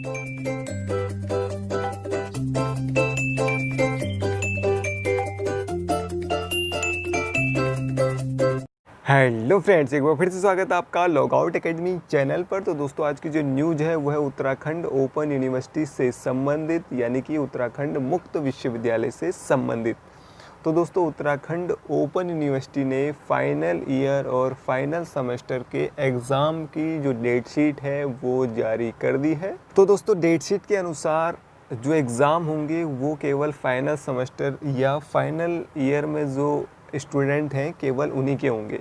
Hello friends, एक बार फिर से स्वागत है आपका लॉगआउट एकेडमी चैनल पर। तो दोस्तों आज की जो न्यूज़ है वो है उत्तराखंड ओपन यूनिवर्सिटी से संबंधित, यानी कि उत्तराखंड मुक्त विश्वविद्यालय से संबंधित। तो दोस्तों उत्तराखंड ओपन यूनिवर्सिटी ने फाइनल ईयर और फाइनल सेमेस्टर के एग्ज़ाम की जो डेट शीट है वो जारी कर दी है। तो दोस्तों डेट शीट के अनुसार जो एग्ज़ाम होंगे वो केवल फाइनल सेमेस्टर या फाइनल ईयर में जो स्टूडेंट हैं केवल उन्हीं के होंगे।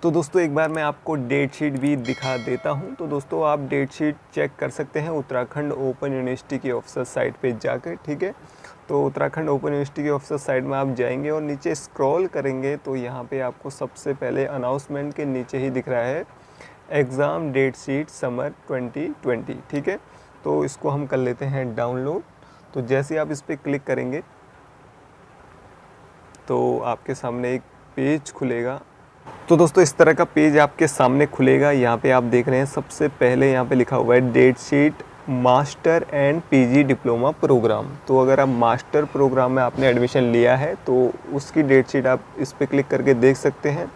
तो दोस्तों एक बार मैं आपको डेट शीट भी दिखा देता हूं। तो दोस्तों आप डेट शीट चेक कर सकते हैं उत्तराखंड ओपन यूनिवर्सिटी की ऑफिशियल साइट पे जाकर, ठीक है। तो उत्तराखंड ओपन यूनिवर्सिटी की ऑफिशियल साइट में आप जाएंगे और नीचे स्क्रॉल करेंगे तो यहाँ पे आपको सबसे पहले अनाउंसमेंट के नीचे ही दिख रहा है एग्ज़ाम डेट शीट समर 2020, ठीक है। तो इसको हम कर लेते हैं डाउनलोड। तो जैसे आप इस पर क्लिक करेंगे तो आपके सामने एक पेज खुलेगा। तो दोस्तों इस तरह का पेज आपके सामने खुलेगा। यहाँ पे आप देख रहे हैं सबसे पहले यहाँ पे लिखा हुआ है date sheet master and PG diploma programme. तो अगर आप मास्टर प्रोग्राम में आपने एडमिशन लिया है तो उसकी डेट शीट आप इस पर क्लिक करके देख सकते हैं।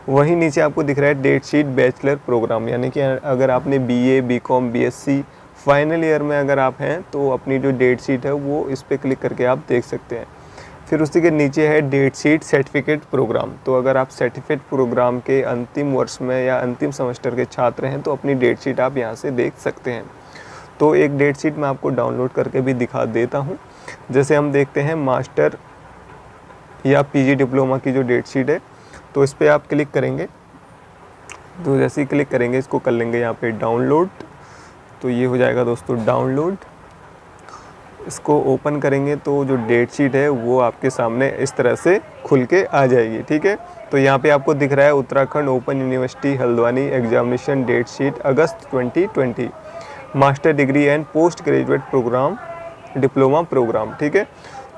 वहीं नीचे आपको दिख रहा है डेट शीट बैचलर प्रोग्राम, यानी कि अगर आपने BA, BCom, BSc final year में अगर आप हैं तो अपनी जो डेट शीट है वो इस पर क्लिक करके आप देख सकते हैं। फिर उसी के नीचे है डेट शीट सर्टिफिकेट प्रोग्राम। तो अगर आप सर्टिफिकेट प्रोग्राम के अंतिम वर्ष में या अंतिम सेमेस्टर के छात्र हैं तो अपनी डेट शीट आप यहाँ से देख सकते हैं। तो एक डेट शीट मैं आपको डाउनलोड करके भी दिखा देता हूँ। जैसे हम देखते हैं मास्टर या पीजी डिप्लोमा की जो डेट शीट है तो इस पर आप क्लिक करेंगे। तो जैसे ही क्लिक करेंगे इसको कर लेंगे यहाँ पे डाउनलोड। तो ये हो जाएगा दोस्तों डाउनलोड। इसको ओपन करेंगे तो जो डेट शीट है वो आपके सामने इस तरह से खुल के आ जाएगी, ठीक है। तो यहाँ पे आपको दिख रहा है Uttarakhand open university Haldwani examination date sheet August 2020 master degree and post graduate programme diploma programme, ठीक है।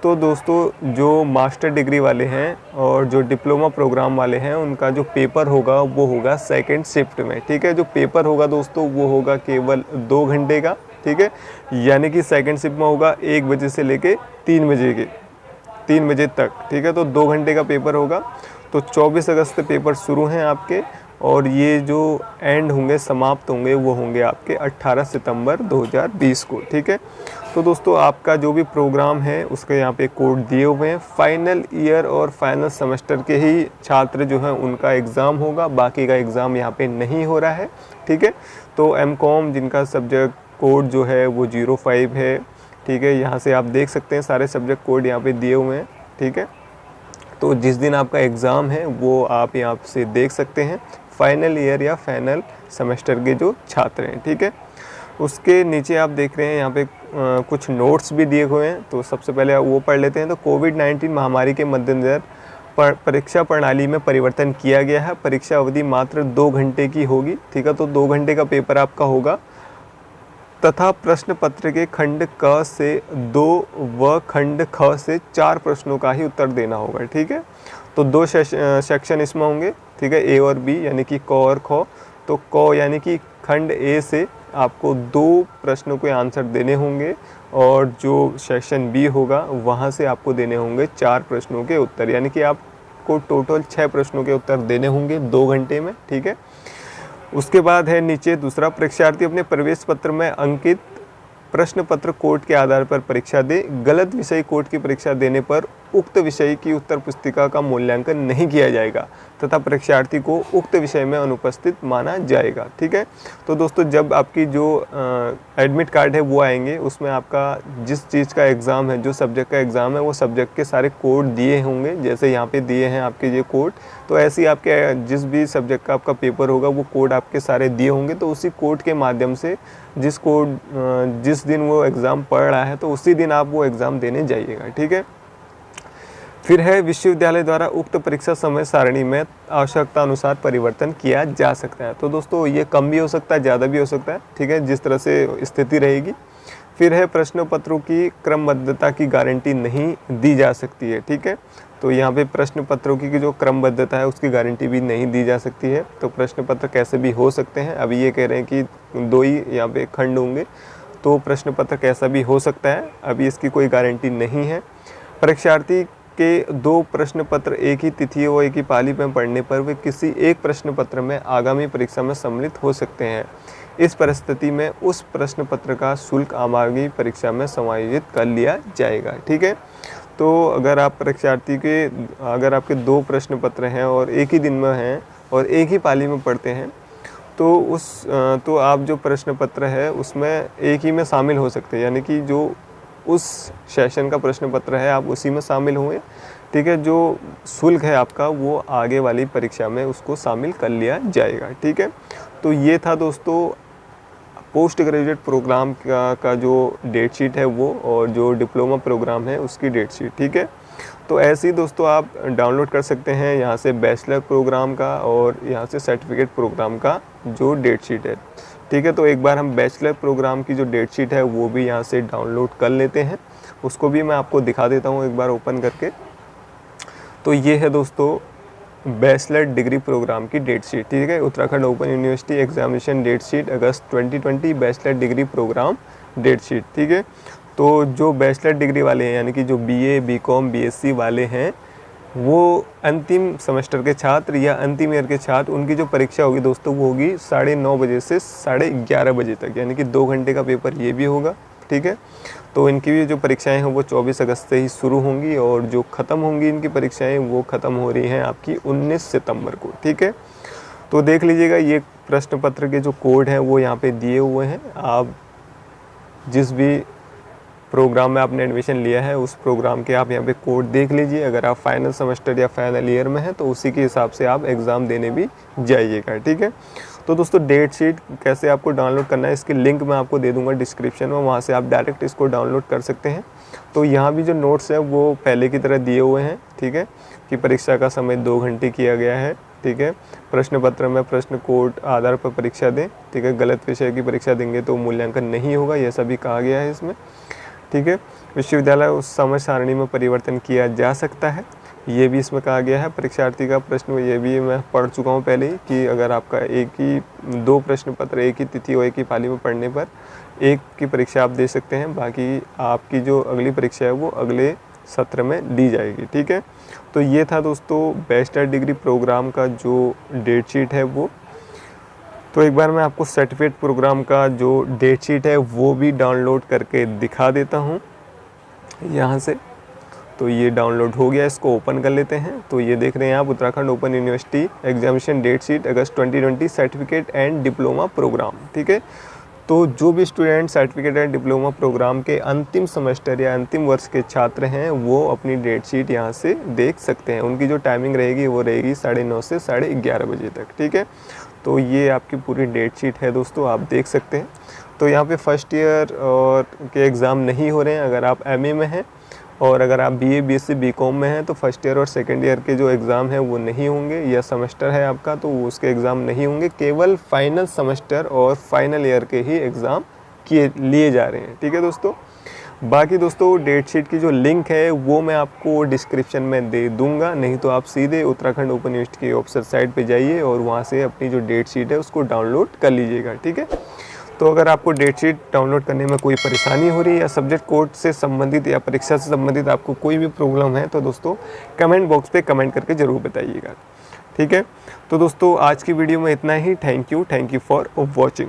तो दोस्तों जो मास्टर डिग्री वाले हैं और जो डिप्लोमा प्रोग्राम वाले हैं उनका जो पेपर होगा वो होगा सेकेंड शिफ्ट में, ठीक है। जो पेपर होगा दोस्तों वो होगा केवल 2 घंटे का, ठीक है। यानी कि सेकंड शिफ्ट में होगा 1 बजे से लेके 3 बजे तक, ठीक है। तो 2 घंटे का पेपर होगा। तो 24 अगस्त से पेपर शुरू हैं आपके और ये जो एंड होंगे, समाप्त होंगे, वो होंगे आपके 18 सितंबर 2020 को, ठीक है। तो दोस्तों आपका जो भी प्रोग्राम है उसके यहाँ पे कोड दिए हुए हैं। फाइनल ईयर और फाइनल सेमेस्टर के ही छात्र जो हैं उनका एग्ज़ाम होगा, बाकी का एग्ज़ाम यहाँ पे नहीं हो रहा है, ठीक है। तो एमकॉम जिनका सब्जेक्ट कोड जो है वो 05 है, ठीक है। यहाँ से आप देख सकते हैं सारे सब्जेक्ट कोड यहाँ पे दिए हुए हैं, ठीक है। तो जिस दिन आपका एग्ज़ाम है वो आप यहाँ से देख सकते हैं, फाइनल ईयर या फाइनल सेमेस्टर के जो छात्र हैं, ठीक है। उसके नीचे आप देख रहे हैं यहाँ पे कुछ नोट्स भी दिए हुए हैं। तो सबसे पहले वो पढ़ लेते हैं। तो कोविड-19 महामारी के मद्देनज़र परीक्षा प्रणाली में परिवर्तन किया गया है। परीक्षा अवधि मात्र 2 घंटे की होगी, ठीक है। तो 2 घंटे का पेपर आपका होगा तथा प्रश्न पत्र के खंड क से 2 व खंड ख से 4 प्रश्नों का ही उत्तर देना होगा, ठीक है। तो 2 सेक्शन इसमें होंगे, ठीक है, ए और बी यानी कि क और ख। तो क यानी कि खंड ए से आपको 2 प्रश्नों के आंसर देने होंगे और जो सेक्शन बी होगा वहाँ से आपको देने होंगे 4 प्रश्नों के उत्तर, यानी कि आपको टोटल 6 प्रश्नों के उत्तर देने होंगे 2 घंटे में, ठीक है। उसके बाद है नीचे दूसरा, परीक्षार्थी अपने प्रवेश पत्र में अंकित प्रश्न पत्र कोड के आधार पर परीक्षा दे। गलत विषय कोड की परीक्षा देने पर उक्त विषय की उत्तर पुस्तिका का मूल्यांकन नहीं किया जाएगा तथा परीक्षार्थी को उक्त विषय में अनुपस्थित माना जाएगा, ठीक है। तो दोस्तों जब आपकी जो एडमिट कार्ड है वो आएंगे उसमें आपका जिस चीज़ का एग्ज़ाम है, जो सब्जेक्ट का एग्ज़ाम है, वो सब्जेक्ट के सारे कोड दिए होंगे। जैसे यहाँ पे दिए हैं आपके ये कोड, तो ऐसे ही आपके जिस भी सब्जेक्ट का आपका पेपर होगा वो कोड आपके सारे दिए होंगे। तो उसी कोड के माध्यम से जिस दिन वो एग्ज़ाम पढ़ रहा है तो उसी दिन आप वो एग्ज़ाम देने जाइएगा, ठीक है। फिर है विश्वविद्यालय द्वारा उक्त परीक्षा समय सारणी में आवश्यकता अनुसार परिवर्तन किया जा सकता है। तो दोस्तों ये कम भी हो सकता है, ज़्यादा भी हो सकता है, ठीक है, जिस तरह से स्थिति रहेगी। फिर है प्रश्न पत्रों की क्रमबद्धता की गारंटी नहीं दी जा सकती है, ठीक है। तो यहाँ पे प्रश्न पत्रों की जो क्रमबद्धता है उसकी गारंटी भी नहीं दी जा सकती है। तो प्रश्न पत्र कैसे भी हो सकते हैं। अभी ये कह रहे हैं कि 2 ही यहाँ पे खंड होंगे, तो प्रश्न पत्र कैसा भी हो सकता है, अभी इसकी कोई गारंटी नहीं है। परीक्षार्थी के 2 प्रश्न पत्र एक ही तिथि और एक ही पाली में पढ़ने पर वे किसी एक प्रश्न पत्र में आगामी परीक्षा में सम्मिलित हो सकते हैं। इस परिस्थिति में उस प्रश्न पत्र का शुल्क आगामी परीक्षा में समायोजित कर लिया जाएगा। ठीक है, तो अगर आप परीक्षार्थी के अगर आपके 2 प्रश्न पत्र हैं और एक ही दिन में हैं और एक ही पाली में पढ़ते हैं, तो आप जो प्रश्न पत्र है उसमें एक ही में शामिल हो सकते हैं, यानी कि जो उस सेशन का प्रश्न पत्र है आप उसी में शामिल हुए। ठीक है, जो शुल्क है आपका वो आगे वाली परीक्षा में उसको शामिल कर लिया जाएगा। ठीक है, तो ये था दोस्तों पोस्ट ग्रेजुएट प्रोग्राम का जो डेट शीट है वो, और जो डिप्लोमा प्रोग्राम है उसकी डेट शीट। ठीक है, तो ऐसे ही दोस्तों आप डाउनलोड कर सकते हैं यहाँ से बैचलर प्रोग्राम का और यहाँ से सर्टिफिकेट प्रोग्राम का जो डेट शीट है। ठीक है, तो एक बार हम बैचलर प्रोग्राम की जो डेट शीट है वो भी यहाँ से डाउनलोड कर लेते हैं, उसको भी मैं आपको दिखा देता हूँ एक बार ओपन करके। तो ये है दोस्तों बैचलर डिग्री प्रोग्राम की डेट शीट। ठीक है, Uttarakhand open university examination date sheet अगस्त 2020 bachelor degree programme date sheet. ठीक है, तो जो बैचलर डिग्री वाले हैं यानी कि जो BA BCom BSc वाले हैं वो अंतिम सेमेस्टर के छात्र या अंतिम ईयर के छात्र, उनकी जो परीक्षा होगी दोस्तों वो होगी 9:30 बजे से 11:30 बजे तक, यानी कि 2 घंटे का पेपर ये भी होगा। ठीक है, तो इनकी भी जो परीक्षाएं हैं वो 24 अगस्त से ही शुरू होंगी और जो ख़त्म होंगी इनकी परीक्षाएं वो ख़त्म हो रही हैं आपकी 19 सितंबर को। ठीक है, तो देख लीजिएगा ये प्रश्न पत्र के जो कोड हैं वो यहाँ पे दिए हुए हैं। आप जिस भी प्रोग्राम में आपने एडमिशन लिया है उस प्रोग्राम के आप यहाँ पे कोड देख लीजिए। अगर आप फाइनल सेमेस्टर या फाइनल ईयर में हैं तो उसी के हिसाब से आप एग्ज़ाम देने भी जाइएगा। ठीक है, तो दोस्तों डेट शीट कैसे आपको डाउनलोड करना है इसकी लिंक मैं आपको दे दूंगा डिस्क्रिप्शन में, वहाँ से आप डायरेक्ट इसको डाउनलोड कर सकते हैं। तो यहाँ भी जो नोट्स है वो पहले की तरह दिए हुए हैं। ठीक है, कि परीक्षा का समय 2 घंटे किया गया है। ठीक है, प्रश्न पत्र में प्रश्न कोड आधार पर परीक्षा दें। ठीक है, गलत विषय की परीक्षा देंगे तो मूल्यांकन नहीं होगा, यह सभी कहा गया है इसमें। ठीक है, विश्वविद्यालय उस समय सारणी में परिवर्तन किया जा सकता है, ये भी इसमें कहा गया है। परीक्षार्थी का प्रश्न ये भी मैं पढ़ चुका हूँ पहले ही कि अगर आपका 2 प्रश्न पत्र एक ही तिथि और एक ही पाली में पढ़ने पर एक की परीक्षा आप दे सकते हैं, बाकी आपकी जो अगली परीक्षा है वो अगले सत्र में दी जाएगी। ठीक है, तो ये था दोस्तों बैचलर डिग्री प्रोग्राम का जो डेट शीट है वो। तो एक बार मैं आपको सर्टिफिकेट प्रोग्राम का जो डेट शीट है वो भी डाउनलोड करके दिखा देता हूँ यहाँ से। तो ये डाउनलोड हो गया, इसको ओपन कर लेते हैं। तो ये देख रहे हैं आप Uttarakhand open university examination date sheet August 2020 certificate and diploma programme. ठीक है, तो जो भी student certificate and diploma programme के अंतिम सेमेस्टर या अंतिम वर्ष के छात्र हैं वो अपनी डेट शीट यहाँ से देख सकते हैं। उनकी जो टाइमिंग रहेगी वो रहेगी 9:30 से 11:30 बजे तक। ठीक है, तो ये आपकी पूरी डेट शीट है दोस्तों, आप देख सकते हैं। तो यहाँ पे फर्स्ट ईयर और के एग्ज़ाम नहीं हो रहे हैं अगर आप MA में हैं, और अगर आप BA BSc BCom में हैं तो फर्स्ट ईयर और सेकंड ईयर के जो एग्ज़ाम हैं वो नहीं होंगे, या सेमेस्टर है आपका तो उसके एग्ज़ाम नहीं होंगे। केवल फाइनल सेमेस्टर और फाइनल ईयर के ही एग्ज़ाम लिए जा रहे हैं। ठीक है दोस्तों, बाकी दोस्तों डेट शीट की जो लिंक है वो मैं आपको डिस्क्रिप्शन में दे दूंगा, नहीं तो आप सीधे उत्तराखंड ओपन यूनिवर्सिटी की ऑफिशियल साइट पे जाइए और वहाँ से अपनी जो डेट शीट है उसको डाउनलोड कर लीजिएगा। ठीक है, तो अगर आपको डेट शीट डाउनलोड करने में कोई परेशानी हो रही है या सब्जेक्ट कोड से संबंधित या परीक्षा से संबंधित आपको कोई भी प्रॉब्लम है तो दोस्तों कमेंट बॉक्स पे कमेंट करके ज़रूर बताइएगा। ठीक है, तो दोस्तों आज की वीडियो में इतना ही। Thank you for watching.